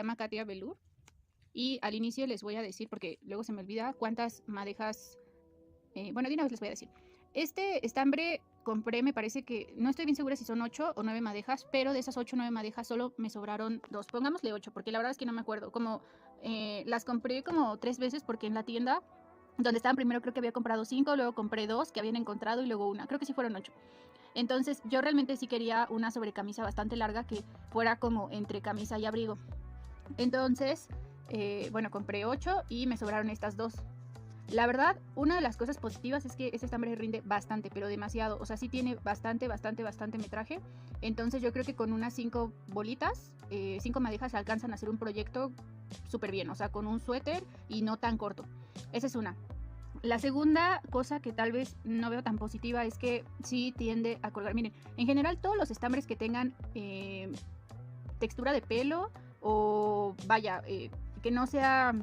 llama Katia Velour. Y al inicio les voy a decir, porque luego se me olvida cuántas madejas. Bueno, de una vez les voy a decir. Este estambre compré, me parece que, no estoy bien segura si son 8 o 9 madejas, pero de esas 8 o 9 madejas solo me sobraron 2. Pongámosle 8, porque la verdad es que no me acuerdo. Como las compré como 3 veces, porque en la tienda donde estaban primero creo que había comprado 5, luego compré 2 que habían encontrado y luego una. Creo que sí fueron 8. Entonces yo realmente sí quería una sobrecamisa bastante larga que fuera como entre camisa y abrigo. Entonces, bueno, compré 8 y me sobraron estas 2. La verdad, una de las cosas positivas es que este estambre rinde bastante, pero demasiado. O sea, sí tiene bastante metraje. Entonces yo creo que con unas 5 bolitas, 5 madejas alcanzan a hacer un proyecto súper bien. O sea, con un suéter y no tan corto. Esa es una. La segunda cosa que tal vez no veo tan positiva es que sí tiende a colgar. Miren, en general todos los estambres que tengan textura de pelo o vaya, que no sea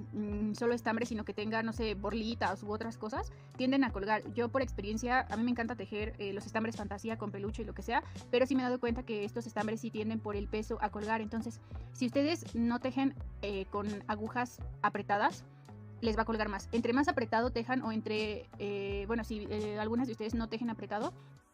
solo estambre, sino que tenga, no sé, borlitas u otras cosas, tienden a colgar. Yo por experiencia, a mí me encanta tejer los estambres fantasía con peluche y lo que sea, pero sí me he dado cuenta que estos estambres sí tienden por el peso a colgar. Entonces, si ustedes no tejen con agujas apretadas, les va a colgar más. Entre más apretado tejan o entre, bueno, si algunas de ustedes no tejen apretado,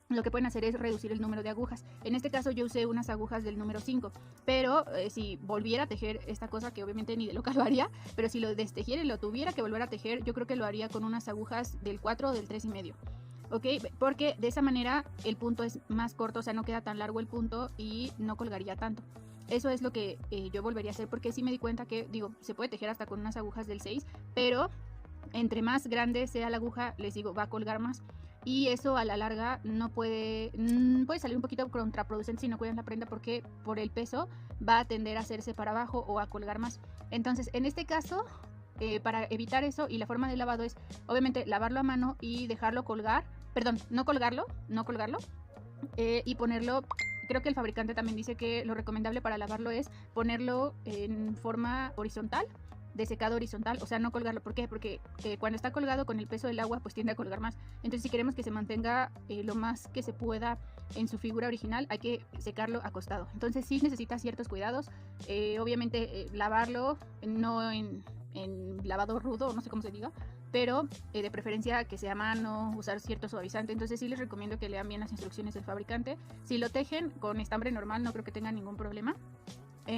lo que pueden hacer es reducir el número de agujas. En este caso yo usé unas agujas del número 5, pero si volviera a tejer esta cosa, que obviamente ni de loca lo haría, pero si lo destejiera y lo tuviera que volver a tejer, yo creo que lo haría con unas agujas del 4 o del 3,5. ¿Ok? Porque de esa manera el punto es más corto, o sea, no queda tan largo el punto y no colgaría tanto. Eso es lo que yo volvería a hacer, porque sí me di cuenta que, digo, se puede tejer hasta con unas agujas del 6, pero entre más grande sea la aguja, les digo, va a colgar más. Y eso a la larga no puede salir un poquito contraproducente si no cuidan la prenda, porque por el peso va a tender a hacerse para abajo o a colgar más. Entonces, en este caso, para evitar eso, y la forma de lavado es obviamente lavarlo a mano y dejarlo colgar, perdón, no colgarlo, y ponerlo. Creo que el fabricante también dice que lo recomendable para lavarlo es ponerlo en forma horizontal, de secado horizontal, o sea, no colgarlo. ¿Por qué? Porque cuando está colgado con el peso del agua, pues tiende a colgar más. Entonces, si queremos que se mantenga lo más que se pueda en su figura original, hay que secarlo acostado. Entonces, sí necesita ciertos cuidados. Obviamente, lavarlo no en lavado rudo, no sé cómo se diga, pero de preferencia que sea a mano, usar cierto suavizante. Entonces sí les recomiendo que lean bien las instrucciones del fabricante. Si lo tejen con estambre normal, no creo que tengan ningún problema.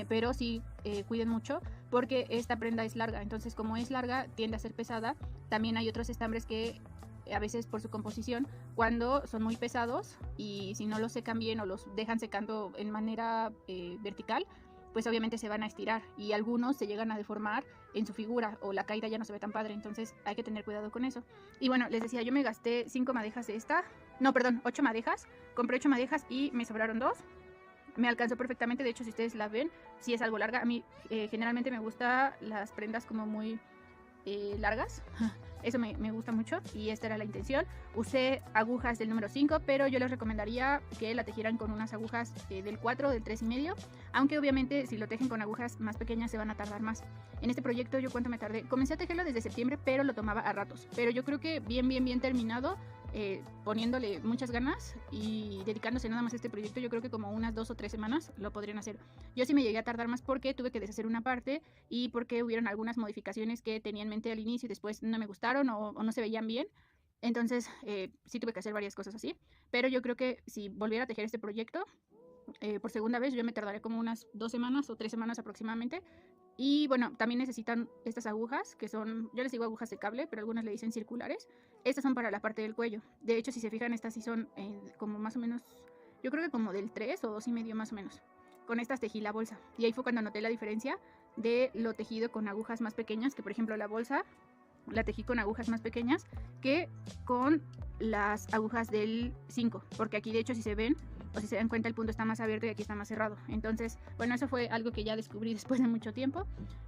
Pero sí cuiden mucho, porque esta prenda es larga. Entonces, como es larga, tiende a ser pesada. También hay otros estambres que a veces por su composición, cuando son muy pesados y si no los secan bien o los dejan secando en manera vertical, pues obviamente se van a estirar y algunos se llegan a deformar en su figura o la caída ya no se ve tan padre. Entonces hay que tener cuidado con eso. Y bueno, les decía, yo me gasté 5 madejas de esta, no, perdón, 8 madejas. Compré 8 madejas y me sobraron 2. Me alcanzó perfectamente. De hecho, si ustedes la ven, sí es algo larga. A mí generalmente me gustan las prendas como muy largas. Eso me gusta mucho y esta era la intención. Usé agujas del número 5, pero yo les recomendaría que la tejieran con unas agujas del 4 o del 3,5, aunque obviamente si lo tejen con agujas más pequeñas se van a tardar más. En este proyecto, ¿yo cuánto me tardé? Comencé a tejerlo desde septiembre, pero lo tomaba a ratos. Pero yo creo que bien terminado, poniéndole muchas ganas y dedicándose nada más a este proyecto, yo creo que como unas 2 o 3 semanas lo podrían hacer. Yo sí me llegué a tardar más porque tuve que deshacer una parte y porque hubieron algunas modificaciones que tenía en mente al inicio y después no me gustaron o no se veían bien. Entonces sí tuve que hacer varias cosas así, pero yo creo que si volviera a tejer este proyecto por segunda vez, yo me tardaré como unas 2 semanas o 3 semanas aproximadamente. Y bueno, también necesitan estas agujas, que son, yo les digo agujas de cable, pero algunas le dicen circulares. Estas son para la parte del cuello. De hecho, si se fijan, estas sí son como más o menos, yo creo que como del 3 o 2,5 más o menos. Con estas tejí la bolsa. Y ahí fue cuando noté la diferencia de lo tejido con agujas más pequeñas, que por ejemplo la bolsa la tejí con agujas más pequeñas que con las agujas del 5, porque aquí de hecho si se ven o si se dan cuenta el punto está más abierto y aquí está más cerrado. Entonces, bueno, eso fue algo que ya descubrí después de mucho tiempo.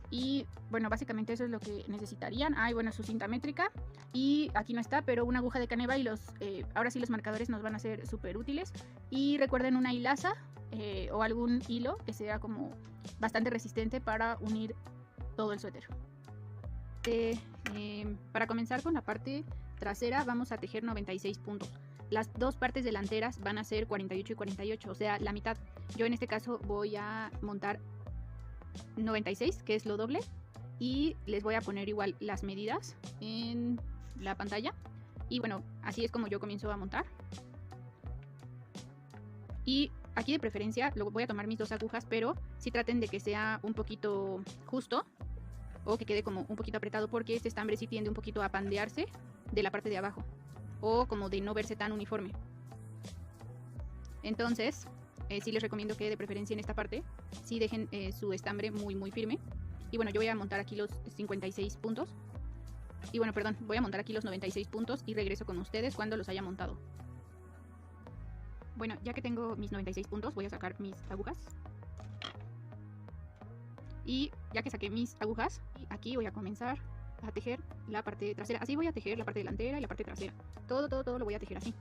Y bueno, básicamente eso es lo que necesitarían. Ay, bueno, su cinta métrica. Y aquí no está, pero una aguja de caneva y ahora sí los marcadores nos van a ser súper útiles. Y recuerden una hilaza o algún hilo que sea como bastante resistente para unir todo el suéter. Para comenzar con la parte trasera vamos a tejer 96 puntos. Las dos partes delanteras van a ser 48 y 48, o sea, la mitad. Yo en este caso voy a montar 96, que es lo doble, y les voy a poner igual las medidas en la pantalla. Y bueno, así es como yo comienzo a montar. Y aquí de preferencia voy a tomar mis 2 agujas, pero sí traten de que sea un poquito justo o que quede como un poquito apretado, porque este estambre sí tiende un poquito a pandearse de la parte de abajo o como de no verse tan uniforme. Entonces sí les recomiendo que de preferencia en esta parte sí dejen su estambre muy firme. Y bueno, yo voy a montar aquí los 56 puntos. Y bueno, perdón, voy a montar aquí los 96 puntos y regreso con ustedes cuando los haya montado. Bueno, ya que tengo mis 96 puntos, voy a sacar mis agujas. Y ya que saqué mis agujas, aquí voy a comenzar a tejer la parte trasera. Así voy a tejer la parte delantera y la parte trasera. Todo lo voy a tejer así.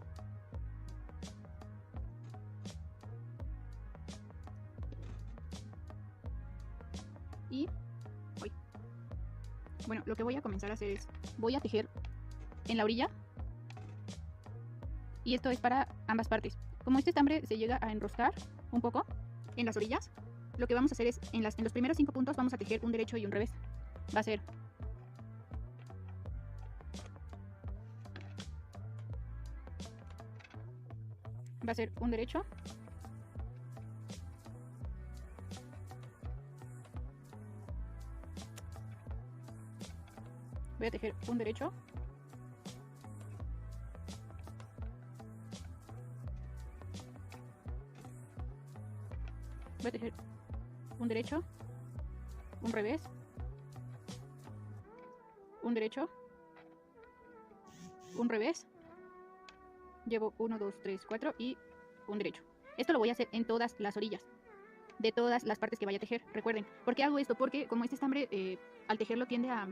Y bueno, lo que voy a comenzar a hacer es, voy a tejer en la orilla. Y esto es para ambas partes. Como este estambre se llega a enroscar un poco en las orillas, lo que vamos a hacer es, en los primeros 5 puntos vamos a tejer un derecho y un revés. Va a ser un derecho, voy a tejer un derecho, voy a tejer un derecho, un revés, un derecho, un revés, llevo 1, 2, 3, 4 y un derecho. Esto lo voy a hacer en todas las orillas de todas las partes que vaya a tejer. Recuerden, ¿por qué hago esto? Porque como este estambre al tejerlo tiende a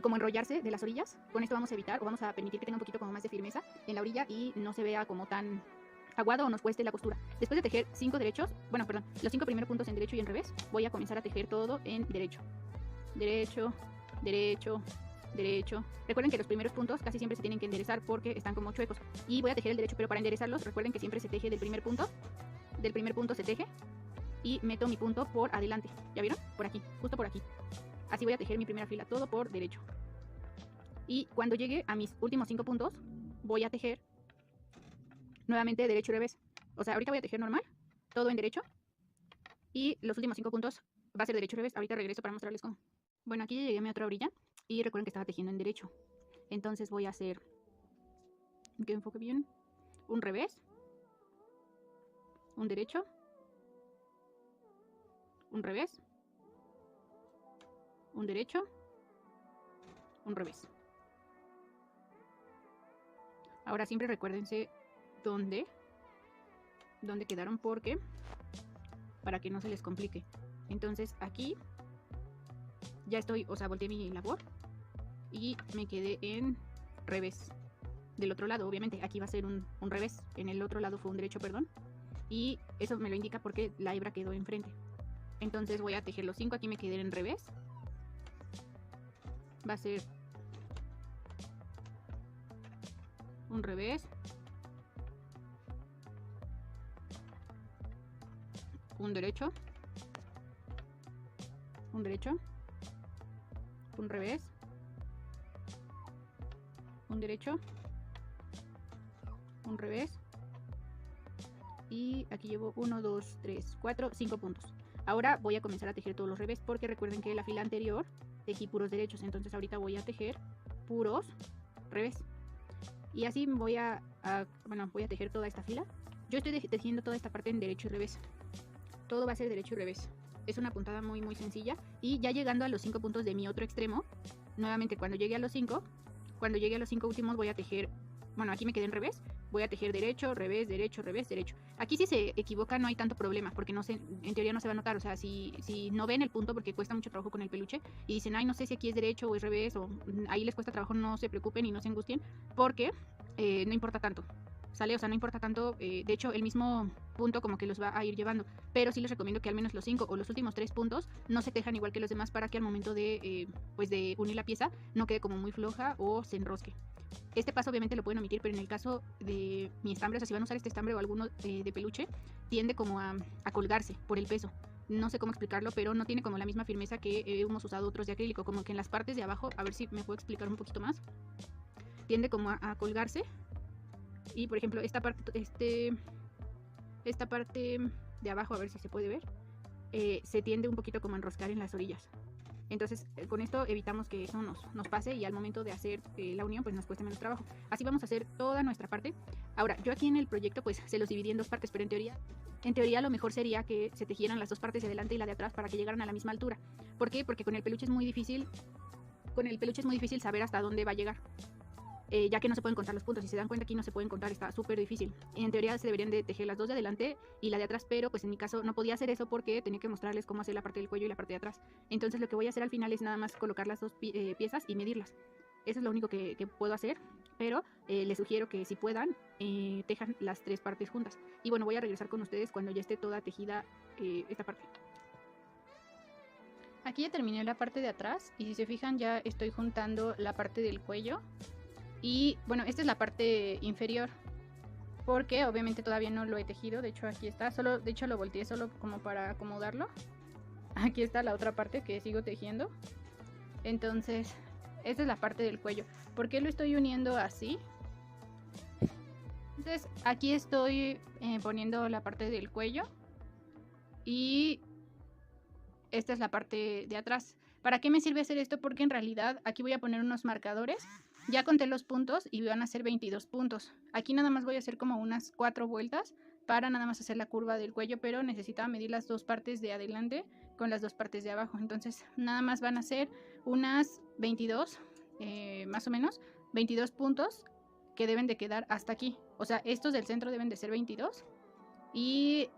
como enrollarse de las orillas, con esto vamos a evitar o vamos a permitir que tenga un poquito como más de firmeza en la orilla y no se vea como tan aguado o nos cueste la costura. Después de tejer 5 derechos, bueno, perdón, los 5 primeros puntos en derecho y en revés, voy a comenzar a tejer todo en derecho. Derecho, derecho, derecho. Recuerden que los primeros puntos casi siempre se tienen que enderezar porque están como chuecos. Y voy a tejer el derecho, pero para enderezarlos, recuerden que siempre se teje del primer punto. Del primer punto se teje y meto mi punto por adelante. ¿Ya vieron? Por aquí, justo por aquí. Así voy a tejer mi primera fila, todo por derecho. Y cuando llegue a mis últimos 5 puntos, voy a tejer nuevamente derecho y revés. O sea, ahorita voy a tejer normal, todo en derecho. Y los últimos 5 puntos va a ser derecho y revés. Ahorita regreso para mostrarles cómo. Bueno, aquí ya llegué a mi otra orilla. Y recuerden que estaba tejiendo en derecho. Entonces voy a hacer, que enfoque bien, un revés, un derecho, un revés, un derecho, un revés. Ahora siempre recuérdense dónde quedaron, porque para que no se les complique. Entonces aquí ya estoy, o sea, volteé mi labor y me quedé en revés. Del otro lado, obviamente, aquí va a ser un revés. En el otro lado fue un derecho, perdón. Y eso me lo indica porque la hebra quedó enfrente. Entonces voy a tejer los 5, aquí me quedé en revés. Va a ser un revés, un derecho, un derecho, un revés, un derecho, un revés, y aquí llevo 1, 2, 3, 4, 5 puntos. Ahora voy a comenzar a tejer todos los revés, porque recuerden que la fila anterior tejí puros derechos, entonces ahorita voy a tejer puros revés. Y así voy a tejer toda esta fila. Yo estoy tejiendo toda esta parte en derecho y revés. Todo va a ser derecho y revés. Es una puntada muy sencilla. Y ya llegando a los 5 puntos de mi otro extremo, nuevamente cuando llegue a los 5 últimos voy a tejer, bueno, aquí me quedé en revés, voy a tejer derecho, revés, derecho, revés, derecho. Aquí si se equivoca no hay tanto problema, porque en teoría no se va a notar. O sea, si no ven el punto, porque cuesta mucho trabajo con el peluche, y dicen, ay, no sé si aquí es derecho o es revés, o ahí les cuesta trabajo, no se preocupen y no se angustien, porque no importa tanto, ¿sale? O sea, no importa tanto, de hecho, el mismo punto como que los va a ir llevando, pero sí les recomiendo que al menos los 5 o los últimos 3 puntos no se tejan igual que los demás, para que al momento de unir la pieza no quede como muy floja o se enrosque. Este paso obviamente lo pueden omitir, pero en el caso de mi estambre, o sea, si van a usar este estambre o alguno de peluche, tiende como a colgarse por el peso. no sé cómo explicarlo, pero no tiene como la misma firmeza que hemos usado otros de acrílico, como que en las partes de abajo, a ver si me puedo explicar un poquito más, tiende como a colgarse. Y por ejemplo esta parte de abajo, a ver si se puede ver, se tiende un poquito como a enroscar en las orillas. Entonces con esto evitamos que eso nos pase y al momento de hacer la unión pues nos cueste menos trabajo. Así vamos a hacer toda nuestra parte. Ahora yo aquí en el proyecto pues se los dividí en dos partes, pero en teoría lo mejor sería que se tejieran las dos partes de adelante y la de atrás para que llegaran a la misma altura. ¿Por qué? Porque con el peluche es muy difícil saber hasta dónde va a llegar. Ya que no se pueden contar los puntos. Si se dan cuenta, aquí no se pueden contar, está súper difícil. En teoría se deberían de tejer las dos de adelante y la de atrás, pero pues en mi caso no podía hacer eso porque tenía que mostrarles cómo hacer la parte del cuello y la parte de atrás. Entonces lo que voy a hacer al final es nada más colocar las dos piezas y medirlas. Eso es lo único que puedo hacer, pero les sugiero que si puedan, tejan las tres partes juntas. Y bueno, voy a regresar con ustedes cuando ya esté toda tejida esta parte. Aquí ya terminé la parte de atrás y si se fijan ya estoy juntando la parte del cuello. Y bueno, esta es la parte inferior, porque obviamente todavía no lo he tejido. De hecho aquí está, de hecho lo volteé solo como para acomodarlo. Aquí está la otra parte que sigo tejiendo. Entonces esta es la parte del cuello. ¿Por qué lo estoy uniendo así? Entonces aquí estoy poniendo la parte del cuello y esta es la parte de atrás. ¿Para qué me sirve hacer esto? Porque en realidad aquí voy a poner unos marcadores. Ya conté los puntos y van a ser 22 puntos. Aquí nada más voy a hacer como unas 4 vueltas para nada más hacer la curva del cuello, pero necesitaba medir las dos partes de adelante con las dos partes de abajo. Entonces nada más van a ser unas 22, más o menos, 22 puntos que deben de quedar hasta aquí. O sea, estos del centro deben de ser 22 y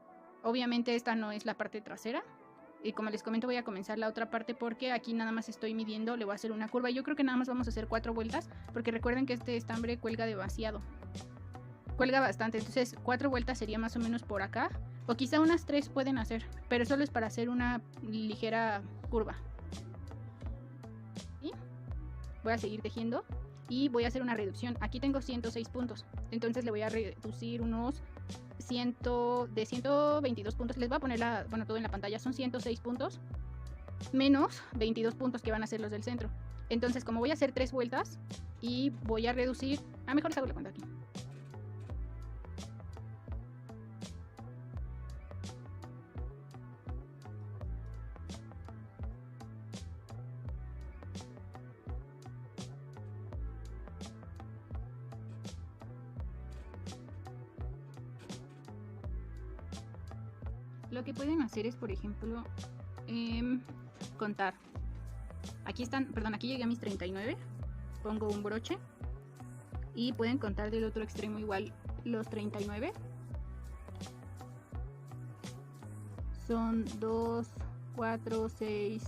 obviamente esta no es la parte trasera. Y como les comento, voy a comenzar la otra parte porque aquí nada más estoy midiendo, le voy a hacer una curva. Yo creo que nada más vamos a hacer 4 vueltas porque recuerden que este estambre cuelga demasiado. Cuelga bastante, entonces 4 vueltas sería más o menos por acá. O quizá unas 3 pueden hacer, pero solo es para hacer una ligera curva. ¿Sí? Voy a seguir tejiendo y voy a hacer una reducción. Aquí tengo 106 puntos, entonces le voy a reducir unos de 122 puntos. Les voy a poner todo en la pantalla. Son 106 puntos menos 22 puntos que van a ser los del centro. Entonces como voy a hacer 3 vueltas y voy a reducir, mejor les hago la cuenta aquí. Lo que pueden hacer es, por ejemplo, contar. Aquí llegué a mis 39. Pongo un broche y pueden contar del otro extremo igual los 39. Son 2, 4, 6,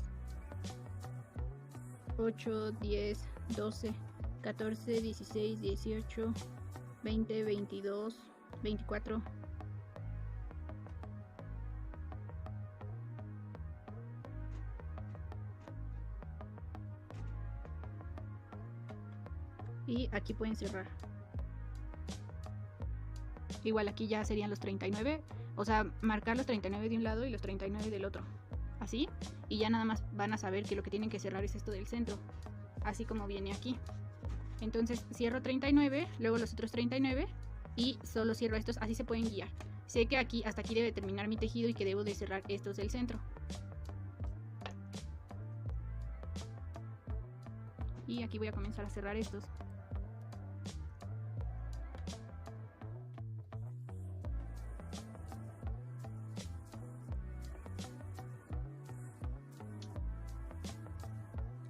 8, 10, 12, 14, 16, 18, 20, 22, 24. Y aquí pueden cerrar. Igual aquí ya serían los 39, o sea, marcar los 39 de un lado y los 39 del otro. Así, y ya nada más van a saber que lo que tienen que cerrar es esto del centro, así como viene aquí. Entonces cierro 39, luego los otros 39 y solo cierro estos, así se pueden guiar. Sé que aquí hasta aquí debe terminar mi tejido y que debo de cerrar estos del centro. Y aquí voy a comenzar a cerrar estos.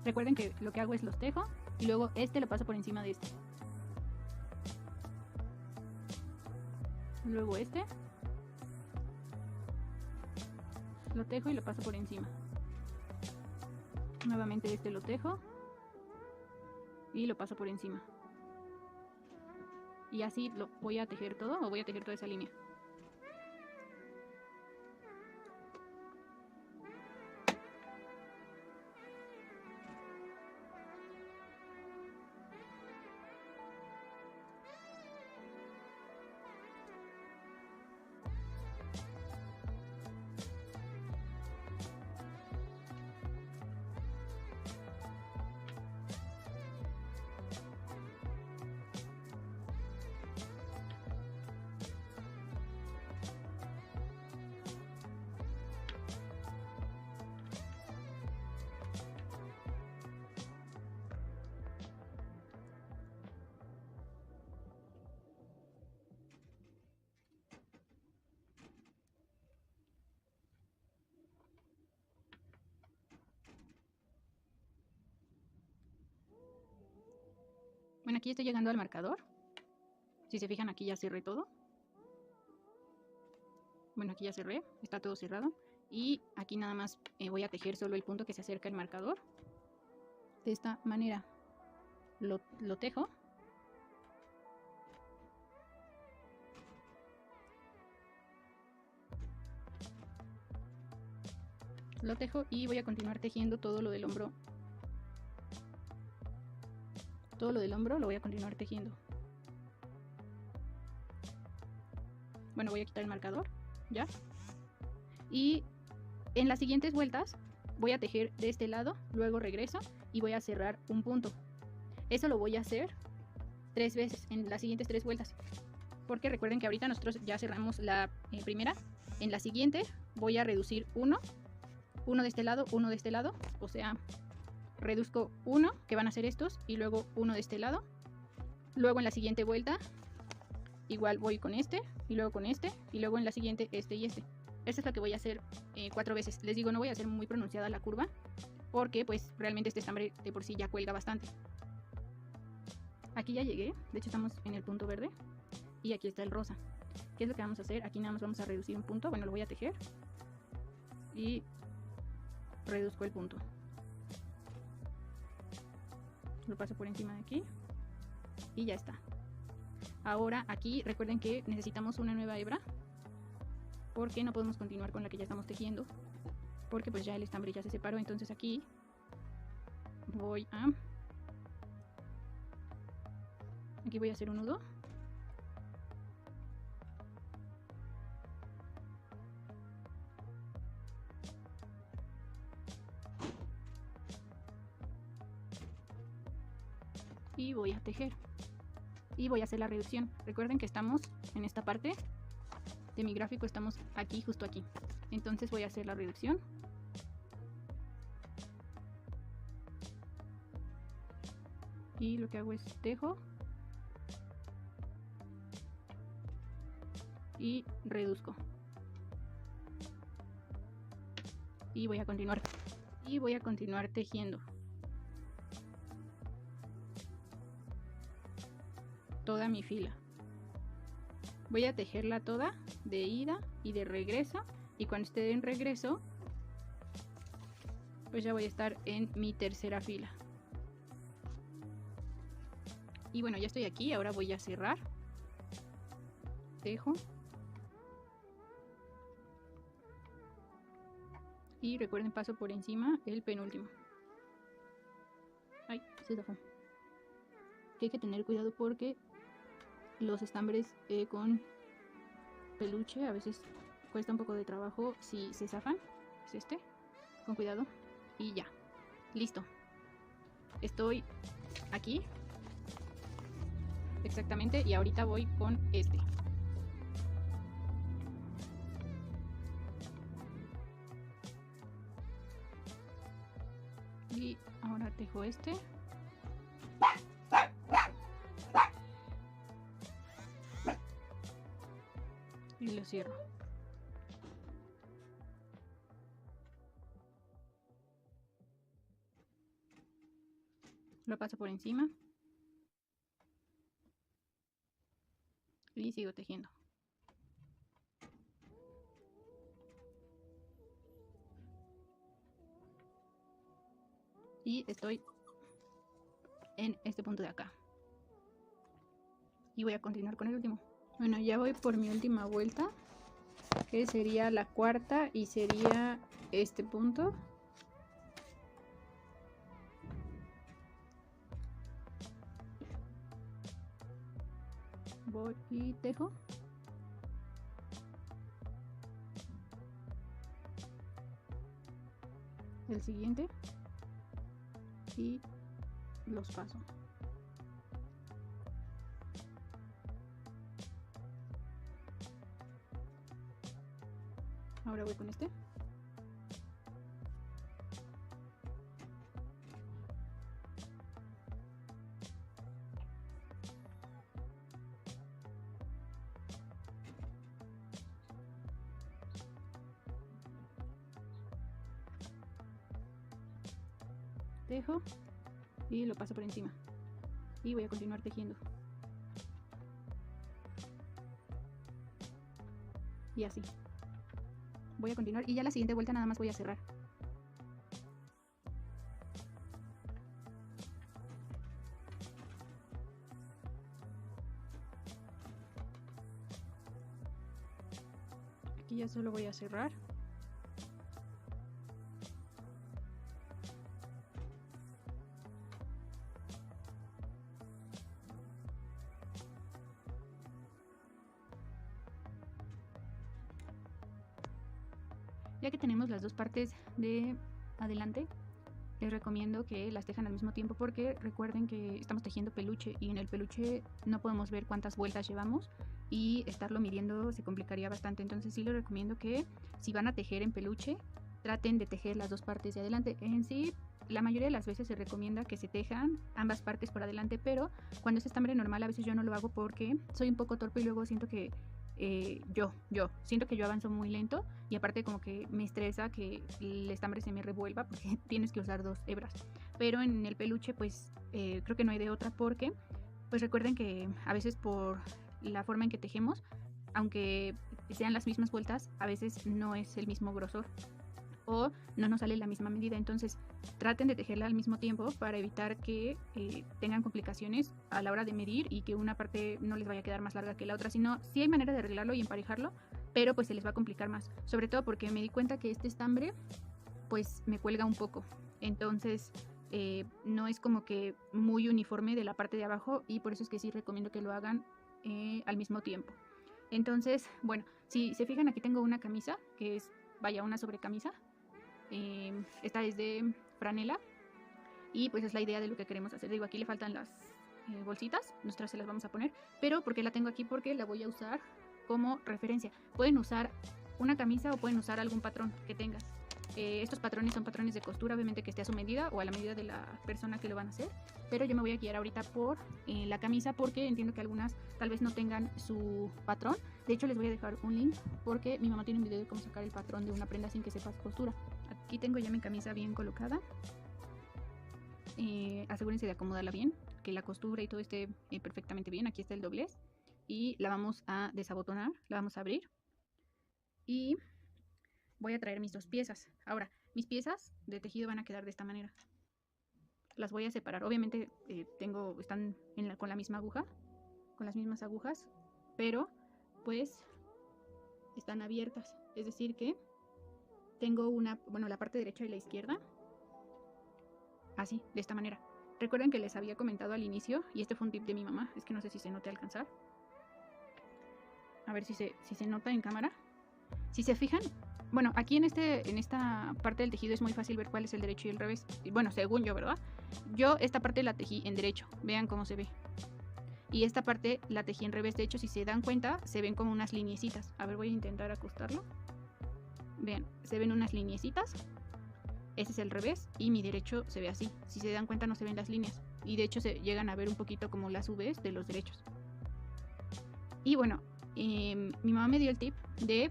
Recuerden que lo que hago es los tejo y luego este lo paso por encima de este. Luego este lo tejo y lo paso por encima. Nuevamente este lo tejo y lo paso por encima. Y así lo voy a tejer todo, o voy a tejer toda esa línea. Bueno, aquí estoy llegando al marcador. Si se fijan, aquí ya cerré todo. Bueno, aquí ya cerré, está todo cerrado. Y aquí nada más voy a tejer solo el punto que se acerca al marcador. De esta manera lo tejo. Lo tejo y voy a continuar tejiendo todo lo del hombro. Todo lo del hombro lo voy a continuar tejiendo. Bueno, voy a quitar el marcador, ¿ya? Y en las siguientes vueltas voy a tejer de este lado, luego regreso y voy a cerrar un punto. Eso lo voy a hacer 3 veces en las siguientes 3 vueltas. Porque recuerden que ahorita nosotros ya cerramos la primera. En la siguiente voy a reducir uno de este lado, uno de este lado. O sea, reduzco uno, que van a ser estos, y luego uno de este lado. Luego en la siguiente vuelta igual voy con este, y luego con este, y luego en la siguiente este y este. Esto es lo que voy a hacer 4 veces. Les digo, no voy a hacer muy pronunciada la curva, porque pues realmente este estambre de por sí ya cuelga bastante. Aquí ya llegué, de hecho estamos en el punto verde, y aquí está el rosa. ¿Qué es lo que vamos a hacer? Aquí nada más vamos a reducir un punto. Bueno, lo voy a tejer y reduzco el punto. Lo paso por encima de aquí y ya está. Ahora aquí recuerden que necesitamos una nueva hebra, porque no podemos continuar con la que ya estamos tejiendo, porque pues ya el estambre ya se separó. Entonces aquí voy a hacer un nudo. Y voy a tejer. Y voy a hacer la reducción. Recuerden que estamos en esta parte de mi gráfico, estamos aquí, justo aquí. Entonces voy a hacer la reducción. Y lo que hago es tejo y reduzco. Y voy a continuar. Y voy a continuar tejiendo toda mi fila. Voy a tejerla toda de ida y de regreso, y cuando esté en regreso pues ya voy a estar en mi tercera fila. Y bueno, ya estoy aquí. Ahora voy a cerrar, tejo y recuerden, paso por encima el penúltimo. Ay, se zafó. Que hay que tener cuidado porque los estambres con peluche a veces cuesta un poco de trabajo si se zafan. Es este, con cuidado. Y ya, listo. Estoy aquí exactamente, y ahorita voy con este. Y ahora tejo este. Y lo cierro. Lo paso por encima y sigo tejiendo. Y estoy en este punto de acá. Y voy a continuar con el último. Bueno, ya voy por mi última vuelta, que sería la cuarta, y sería este punto. Voy y tejo. El siguiente. Y los paso. Ahora voy con este. Tejo y lo paso por encima. y voy a continuar tejiendo. Y así. Voy a continuar y ya la siguiente vuelta nada más voy a cerrar. Aquí ya solo voy a cerrar. Ya que tenemos las dos partes de adelante, les recomiendo que las tejan al mismo tiempo porque recuerden que estamos tejiendo peluche y en el peluche no podemos ver cuántas vueltas llevamos y estarlo midiendo se complicaría bastante. Entonces sí les recomiendo que si van a tejer en peluche traten de tejer las dos partes de adelante. En sí, la mayoría de las veces se recomienda que se tejan ambas partes por adelante, pero cuando es estambre normal a veces yo no lo hago porque soy un poco torpe y luego siento que yo siento que yo avanzo muy lento y aparte como que me estresa que el estambre se me revuelva porque tienes que usar dos hebras, pero en el peluche pues creo que no hay de otra porque pues recuerden que a veces por la forma en que tejemos, aunque sean las mismas vueltas, a veces no es el mismo grosor o no nos sale la misma medida. Entonces traten de tejerla al mismo tiempo para evitar que tengan complicaciones a la hora de medir y que una parte no les vaya a quedar más larga que la otra, sino sí hay manera de arreglarlo y emparejarlo, pero pues se les va a complicar más, sobre todo porque me di cuenta que este estambre pues me cuelga un poco, entonces no es como que muy uniforme de la parte de abajo y por eso es que sí recomiendo que lo hagan al mismo tiempo. Entonces, bueno, si se fijan aquí tengo una camisa que es, vaya, una sobrecamisa. Esta es de franela y pues es la idea de lo que queremos hacer. Digo, aquí le faltan las bolsitas, nosotras se las vamos a poner, pero ¿por qué la tengo aquí? Porque la voy a usar como referencia. Pueden usar una camisa o pueden usar algún patrón que tengan. Estos patrones son patrones de costura, obviamente que esté a su medida o a la medida de la persona que lo van a hacer, pero yo me voy a guiar ahorita por la camisa porque entiendo que algunas tal vez no tengan su patrón. De hecho les voy a dejar un link porque mi mamá tiene un video de cómo sacar el patrón de una prenda sin que sepas costura. Aquí tengo ya mi camisa bien colocada. Asegúrense de acomodarla bien, que la costura y todo esté perfectamente bien. Aquí está el doblez y la vamos a desabotonar, la vamos a abrir y voy a traer mis dos piezas. Ahora, mis piezas de tejido van a quedar de esta manera. Las voy a separar. Obviamente están con la misma aguja, con las mismas agujas, pero pues están abiertas. Es decir que tengo la parte derecha y la izquierda, así, de esta manera. Recuerden que les había comentado al inicio, y este fue un tip de mi mamá, es que no sé si se note alcanzar. A ver si se nota en cámara. Si se fijan, bueno, aquí en esta parte del tejido es muy fácil ver cuál es el derecho y el revés. Bueno, según yo, ¿verdad? Yo esta parte la tejí en derecho, vean cómo se ve. Y esta parte la tejí en revés. De hecho, si se dan cuenta, se ven como unas lineecitas. A ver, voy a intentar acostarlo. Vean, se ven unas lineecitas. Ese es el revés y mi derecho se ve así. Si se dan cuenta no se ven las líneas. Y de hecho se llegan a ver un poquito como las V's de los derechos. Y bueno, mi mamá me dio el tip de,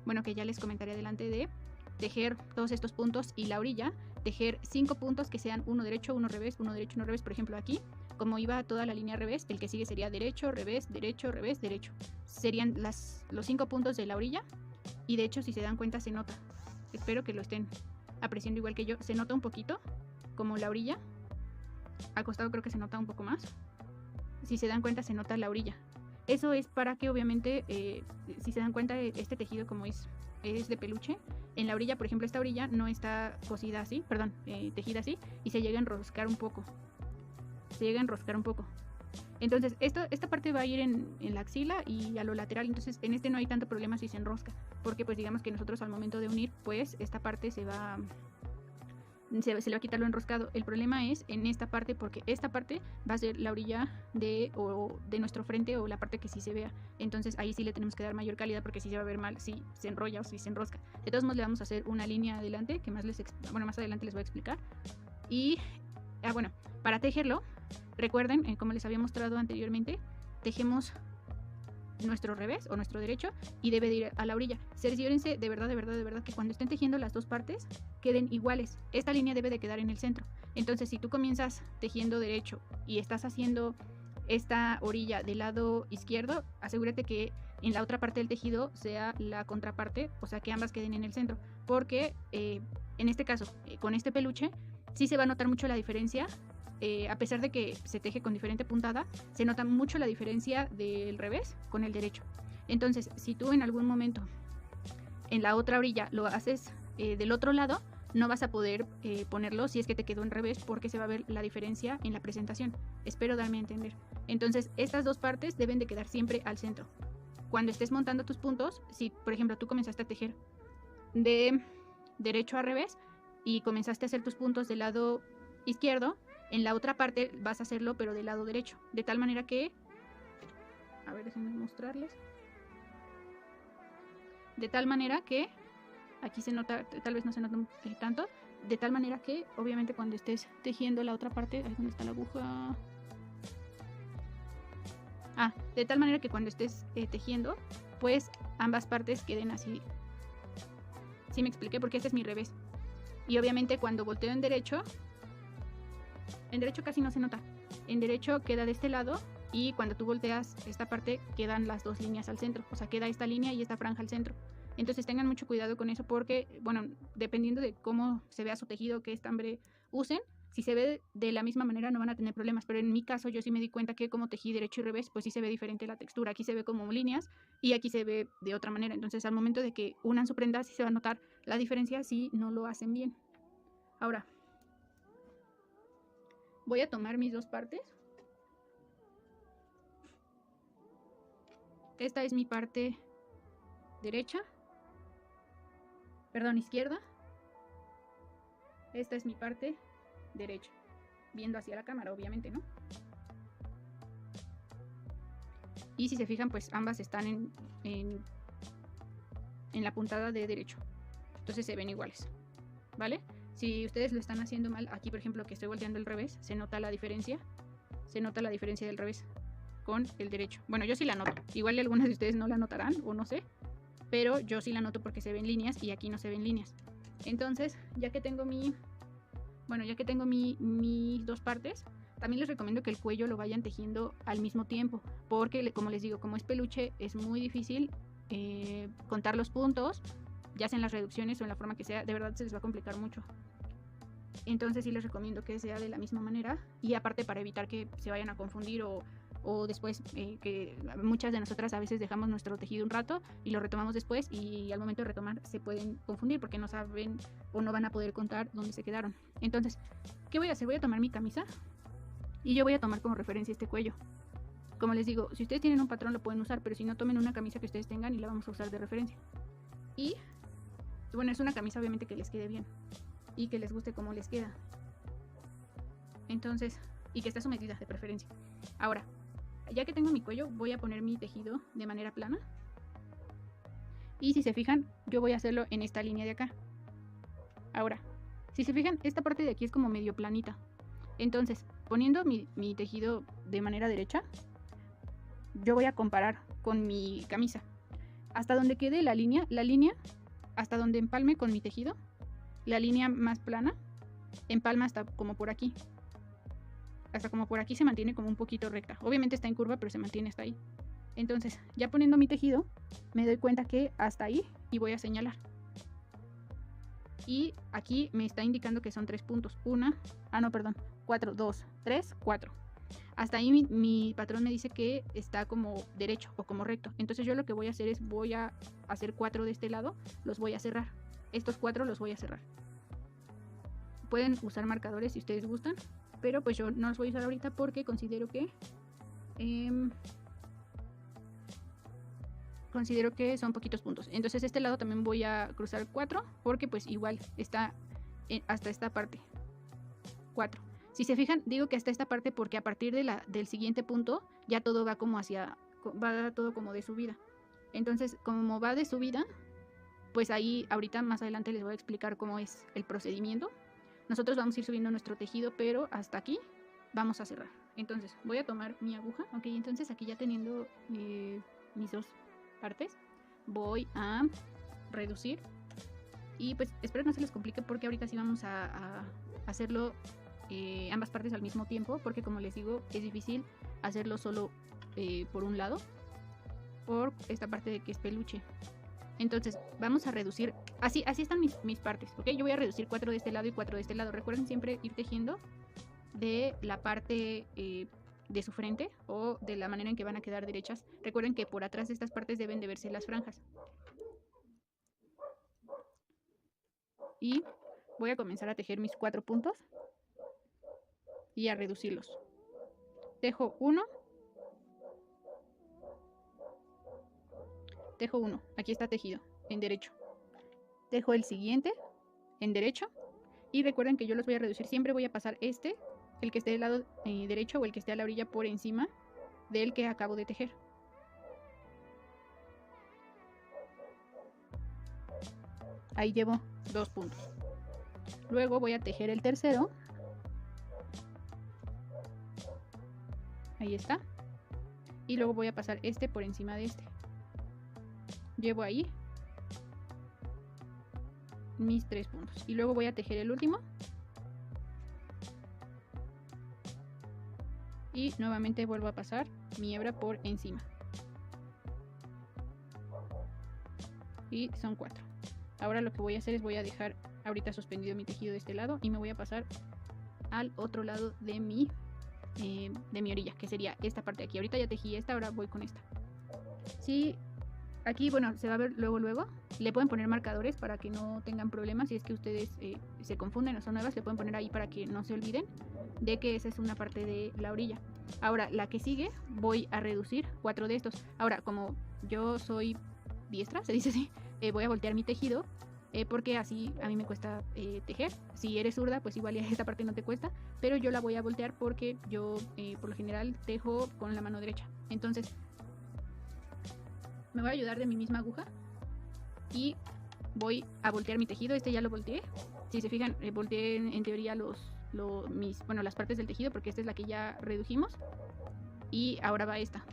bueno, que ya les comentaré adelante, de tejer todos estos puntos y la orilla, tejer 5 puntos que sean uno derecho, uno revés, uno derecho, uno revés. Por ejemplo aquí, como iba toda la línea revés, el que sigue sería derecho, revés, derecho, revés, derecho. Serían los 5 puntos de la orilla y de hecho si se dan cuenta se nota. Espero que lo estén apreciando igual que yo. Se nota un poquito como la orilla. Al costado creo que se nota un poco más. Si se dan cuenta se nota la orilla. Eso es para que obviamente si se dan cuenta este tejido como es de peluche, en la orilla, por ejemplo esta orilla no está cosida así, perdón, tejida así y se llega a enroscar un poco. Entonces esta parte va a ir en la axila y a lo lateral, entonces en este no hay tanto problema si se enrosca, porque pues digamos que nosotros al momento de unir, pues esta parte se le va a quitar lo enroscado. El problema es en esta parte, porque esta parte va a ser la orilla de nuestro frente o la parte que sí se vea. Entonces ahí sí le tenemos que dar mayor calidad porque sí se va a ver mal si se enrolla o si se enrosca. De todos modos le vamos a hacer una línea adelante que más adelante les voy a explicar. Y bueno, para tejerlo, recuerden, como les había mostrado anteriormente, tejemos nuestro revés o nuestro derecho y debe de ir a la orilla. Cerciórense de verdad que cuando estén tejiendo las dos partes queden iguales. Esta línea debe de quedar en el centro. Entonces, si tú comienzas tejiendo derecho y estás haciendo esta orilla del lado izquierdo, asegúrate que en la otra parte del tejido sea la contraparte, o sea que ambas queden en el centro, porque en este caso, con este peluche, sí se va a notar mucho la diferencia. A pesar de que se teje con diferente puntada, se nota mucho la diferencia del revés con el derecho. Entonces, si tú en algún momento en la otra orilla lo haces del otro lado, no vas a poder ponerlo si es que te quedó en revés, porque se va a ver la diferencia en la presentación. Espero darme a entender. Entonces, estas dos partes deben de quedar siempre al centro. Cuando estés montando tus puntos, si por ejemplo tú comenzaste a tejer de derecho a revés y comenzaste a hacer tus puntos del lado izquierdo, en la otra parte vas a hacerlo pero del lado derecho, de tal manera que, a ver, déjenme mostrarles, de tal manera que aquí se nota, tal vez no se nota tanto, de tal manera que obviamente cuando estés tejiendo la otra parte, ahí donde está la aguja, de tal manera que cuando estés tejiendo, pues ambas partes queden así. ¿Sí me expliqué? Porque este es mi revés. Y obviamente cuando volteo en derecho casi no se nota. En derecho queda de este lado y cuando tú volteas esta parte quedan las dos líneas al centro. O sea, queda esta línea y esta franja al centro. Entonces tengan mucho cuidado con eso porque, bueno, dependiendo de cómo se vea su tejido, qué estambre usen, si se ve de la misma manera no van a tener problemas. Pero en mi caso yo sí me di cuenta que como tejí derecho y revés, pues sí se ve diferente la textura. Aquí se ve como líneas y aquí se ve de otra manera. Entonces al momento de que unan su prenda sí se va a notar la diferencia si no lo hacen bien. Ahora, voy a tomar mis dos partes. Esta es mi parte derecha. Perdón, izquierda. Esta es mi parte derecha. Viendo hacia la cámara, obviamente, ¿no? Y si se fijan, pues ambas están en la puntada de derecho. Entonces se ven iguales, ¿vale? Si ustedes lo están haciendo mal, aquí por ejemplo que estoy volteando el revés, se nota la diferencia. Se nota la diferencia del revés con el derecho. Bueno, yo sí la noto. Igual algunas de ustedes no la notarán o no sé. Pero yo sí la noto porque se ven líneas y aquí no se ven líneas. Entonces, ya que tengo mis dos partes, también les recomiendo que el cuello lo vayan tejiendo al mismo tiempo, porque como les digo, como es peluche, es muy difícil contar los puntos, ya sea en las reducciones o en la forma que sea, de verdad se les va a complicar mucho. Entonces sí les recomiendo que sea de la misma manera, y aparte para evitar que se vayan a confundir o después que muchas de nosotras a veces dejamos nuestro tejido un rato y lo retomamos después y al momento de retomar se pueden confundir porque no saben o no van a poder contar dónde se quedaron. Entonces, ¿qué voy a hacer? Voy a tomar mi camisa y yo voy a tomar como referencia este cuello. Como les digo, si ustedes tienen un patrón lo pueden usar, pero si no, tomen una camisa que ustedes tengan y la vamos a usar de referencia. Y bueno, es una camisa obviamente que les quede bien y que les guste cómo les queda. Entonces, y que esté sometida de preferencia. Ahora, ya que tengo mi cuello, voy a poner mi tejido de manera plana. Y si se fijan, yo voy a hacerlo en esta línea de acá. Ahora, si se fijan, esta parte de aquí es como medio planita. Entonces, poniendo mi tejido de manera derecha, yo voy a comparar con mi camisa. Hasta donde quede la línea, hasta donde empalme con mi tejido, la línea más plana, empalma hasta como por aquí. Hasta como por aquí se mantiene como un poquito recta. Obviamente está en curva, pero se mantiene hasta ahí. Entonces, ya poniendo mi tejido, me doy cuenta que hasta ahí y voy a señalar. Y aquí me está indicando que son 3 puntos. 4, 2, 3, 4. Hasta ahí mi patrón me dice que está como derecho o como recto. Entonces yo lo que voy a hacer es voy a hacer 4 de este lado, los voy a cerrar. Estos 4 los voy a cerrar. Pueden usar marcadores si ustedes gustan, pero pues yo no los voy a usar ahorita porque considero que son poquitos puntos. Entonces este lado también voy a cruzar 4 porque pues igual está hasta esta parte 4. Si se fijan, digo que hasta esta parte porque a partir del siguiente punto ya todo va como va todo como de subida. Entonces como va de subida, pues ahí ahorita más adelante les voy a explicar cómo es el procedimiento. Nosotros vamos a ir subiendo nuestro tejido, pero hasta aquí vamos a cerrar. Entonces voy a tomar mi aguja. Ok, entonces aquí ya teniendo mis dos partes, voy a reducir. Y pues espero no se les complique porque ahorita sí vamos a hacerlo ambas partes al mismo tiempo, porque como les digo, es difícil hacerlo solo por un lado, por esta parte de que es peluche. Entonces vamos a reducir, así están mis partes, ¿ok? Yo voy a reducir 4 de este lado y 4 de este lado. Recuerden siempre ir tejiendo de la parte de su frente o de la manera en que van a quedar derechas. Recuerden que por atrás de estas partes deben de verse las franjas. Y voy a comenzar a tejer mis 4 puntos y a reducirlos. Tejo 1. Tejo 1, aquí está tejido, en derecho. Tejo el siguiente, en derecho. Y recuerden que yo los voy a reducir, siempre voy a pasar este, el que esté del lado derecho o el que esté a la orilla por encima del que acabo de tejer. Ahí llevo 2 puntos. Luego voy a tejer el tercero. Ahí está. Y luego voy a pasar este por encima de este. Llevo ahí mis 3 puntos. Y luego voy a tejer el último. Y nuevamente vuelvo a pasar mi hebra por encima. Y son 4. Ahora lo que voy a hacer es voy a dejar ahorita suspendido mi tejido de este lado y me voy a pasar al otro lado de mi orilla, que sería esta parte de aquí. Ahorita ya tejí esta, ahora voy con esta. Sí, aquí, bueno, se va a ver luego. Le pueden poner marcadores para que no tengan problemas. Si es que ustedes se confunden o son nuevas, le pueden poner ahí para que no se olviden de que esa es una parte de la orilla. Ahora, la que sigue, voy a reducir 4 de estos. Ahora, como yo soy diestra, se dice así, voy a voltear mi tejido porque así a mí me cuesta tejer. Si eres zurda, pues igual esta parte no te cuesta, pero yo la voy a voltear porque yo por lo general tejo con la mano derecha. Entonces me voy a ayudar de mi misma aguja y voy a voltear mi tejido. Este ya lo volteé. Si se fijan, volteé en teoría las partes del tejido porque esta es la que ya redujimos y ahora va esta.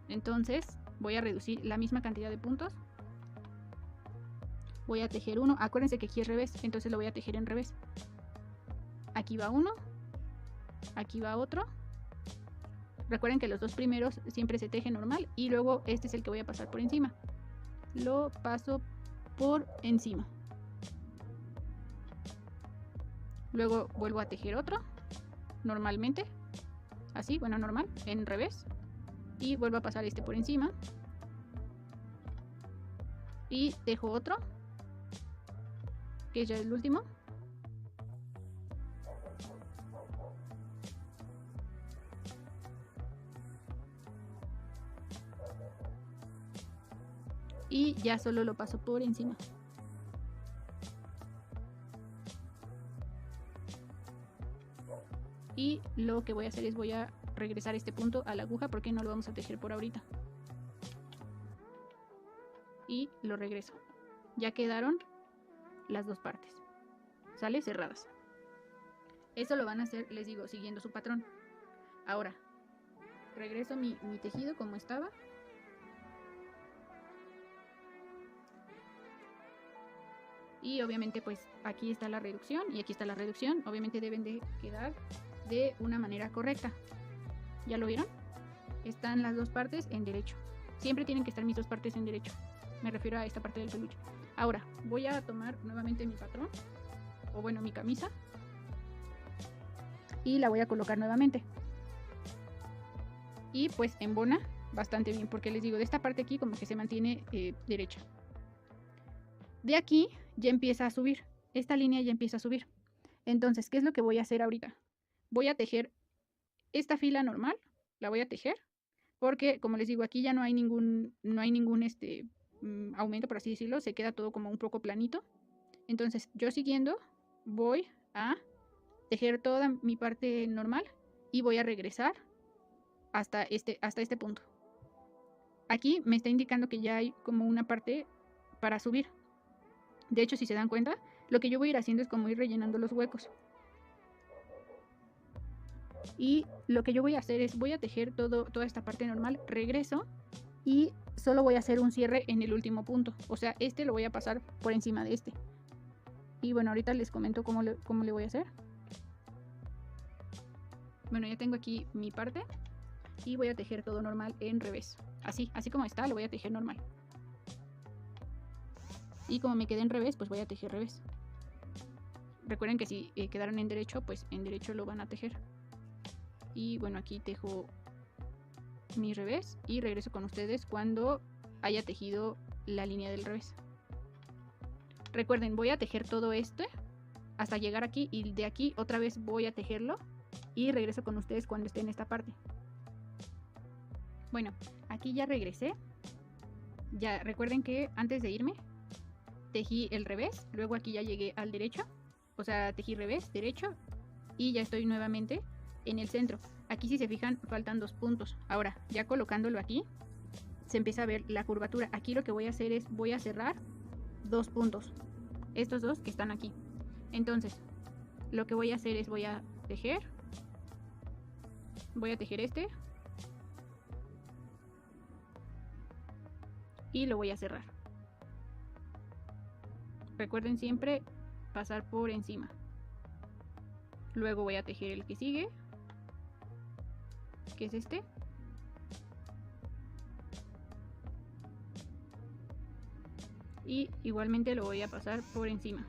Entonces voy a reducir la misma cantidad de puntos. Voy a tejer uno. Acuérdense que aquí es revés, entonces lo voy a tejer en revés. Aquí va uno, aquí va otro. Recuerden que los 2 primeros siempre se teje normal y luego este es el que voy a pasar por encima. Lo paso por encima. Luego vuelvo a tejer otro normalmente, así, bueno, normal, en revés, y vuelvo a pasar este por encima y tejo otro que ya es el último. Y ya solo lo paso por encima. Y lo que voy a hacer es voy a regresar este punto a la aguja porque no lo vamos a tejer por ahorita. Y lo regreso. Ya quedaron las 2 partes. ¿Sale? Cerradas. Eso lo van a hacer, les digo, siguiendo su patrón. Ahora, regreso mi tejido como estaba. Y obviamente pues aquí está la reducción y aquí está la reducción. Obviamente deben de quedar de una manera correcta. ¿Ya lo vieron? Están las 2 partes en derecho. Siempre tienen que estar mis 2 partes en derecho. Me refiero a esta parte del peluche. Ahora voy a tomar nuevamente mi patrón, o bueno, mi camisa, y la voy a colocar nuevamente. Y pues embona bastante bien, porque les digo, de esta parte aquí como que se mantiene derecha. De aquí ya empieza a subir. Esta línea ya empieza a subir. Entonces, ¿qué es lo que voy a hacer ahorita? Voy a tejer esta fila normal, la voy a tejer, porque como les digo, aquí ya no hay ningún aumento, por así decirlo, se queda todo como un poco planito. Entonces yo siguiendo voy a tejer toda mi parte normal y voy a regresar hasta este punto. Aquí me está indicando que ya hay como una parte para subir. De hecho, si se dan cuenta, lo que yo voy a ir haciendo es como ir rellenando los huecos. Y lo que yo voy a hacer es voy a tejer toda esta parte normal, regreso y solo voy a hacer un cierre en el último punto. O sea, este lo voy a pasar por encima de este. Y bueno, ahorita les comento cómo le voy a hacer. Bueno, ya tengo aquí mi parte y voy a tejer todo normal en revés. Así como está, lo voy a tejer normal. Y como me quedé en revés, pues voy a tejer revés. Recuerden que si quedaron en derecho, pues en derecho lo van a tejer. Y bueno, aquí tejo mi revés y regreso con ustedes cuando haya tejido la línea del revés. Recuerden, voy a tejer todo esto hasta llegar aquí y de aquí otra vez voy a tejerlo y regreso con ustedes cuando esté en esta parte. Bueno, aquí ya regresé. Ya recuerden que antes de irme tejí el revés, luego aquí ya llegué al derecho, o sea, tejí revés, derecho y ya estoy nuevamente en el centro. Aquí si se fijan faltan 2 puntos. Ahora, ya colocándolo aquí, se empieza a ver la curvatura. Aquí lo que voy a hacer es, voy a cerrar 2 puntos, estos dos que están aquí. Entonces, lo que voy a hacer es voy a tejer este y lo voy a cerrar. Recuerden siempre pasar por encima. Luego voy a tejer el que sigue, que es este. Y igualmente lo voy a pasar por encima.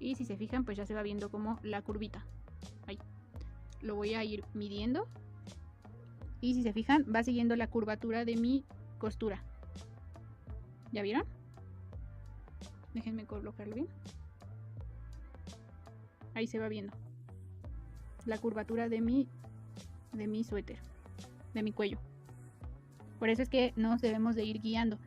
Y si se fijan, pues ya se va viendo como la curvita. Ahí. Lo voy a ir midiendo. Y si se fijan, va siguiendo la curvatura de mi costura. ¿Ya vieron? Déjenme colocarlo bien. Ahí se va viendo la curvatura de mi suéter, de mi cuello. Por eso es que nos debemos de ir guiando.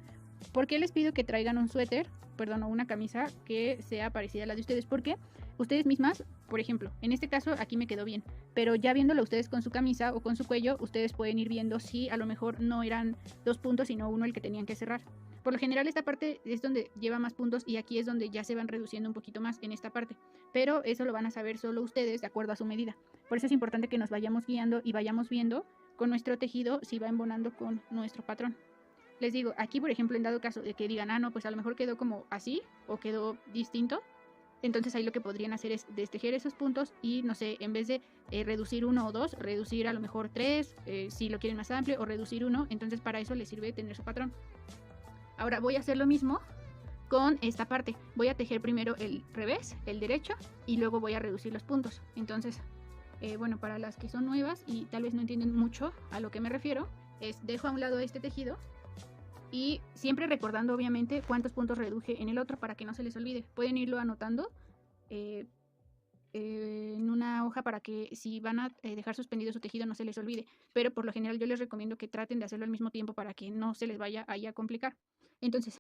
¿Por qué les pido que traigan un suéter, perdón, o una camisa que sea parecida a la de ustedes? Porque ustedes mismas, por ejemplo, en este caso aquí me quedó bien, pero ya viéndolo ustedes con su camisa o con su cuello, ustedes pueden ir viendo si a lo mejor no eran 2 puntos, sino uno el que tenían que cerrar. Por lo general esta parte es donde lleva más puntos y aquí es donde ya se van reduciendo un poquito más en esta parte. Pero eso lo van a saber solo ustedes de acuerdo a su medida. Por eso es importante que nos vayamos guiando y vayamos viendo con nuestro tejido si va embonando con nuestro patrón. Les digo, aquí por ejemplo en dado caso de que digan, ah no, pues a lo mejor quedó como así o quedó distinto, entonces ahí lo que podrían hacer es destejer esos puntos y no sé, en vez de reducir 1 o 2, reducir a lo mejor 3, si lo quieren más amplio, o reducir 1, entonces para eso les sirve tener su patrón. Ahora voy a hacer lo mismo con esta parte. Voy a tejer primero el revés, el derecho, y luego voy a reducir los puntos. Entonces, bueno, para las que son nuevas y tal vez no entienden mucho a lo que me refiero, es dejo a un lado este tejido y siempre recordando obviamente cuántos puntos reduje en el otro para que no se les olvide. Pueden irlo anotando en una hoja para que si van a dejar suspendido su tejido no se les olvide, pero por lo general yo les recomiendo que traten de hacerlo al mismo tiempo para que no se les vaya ahí a complicar. Entonces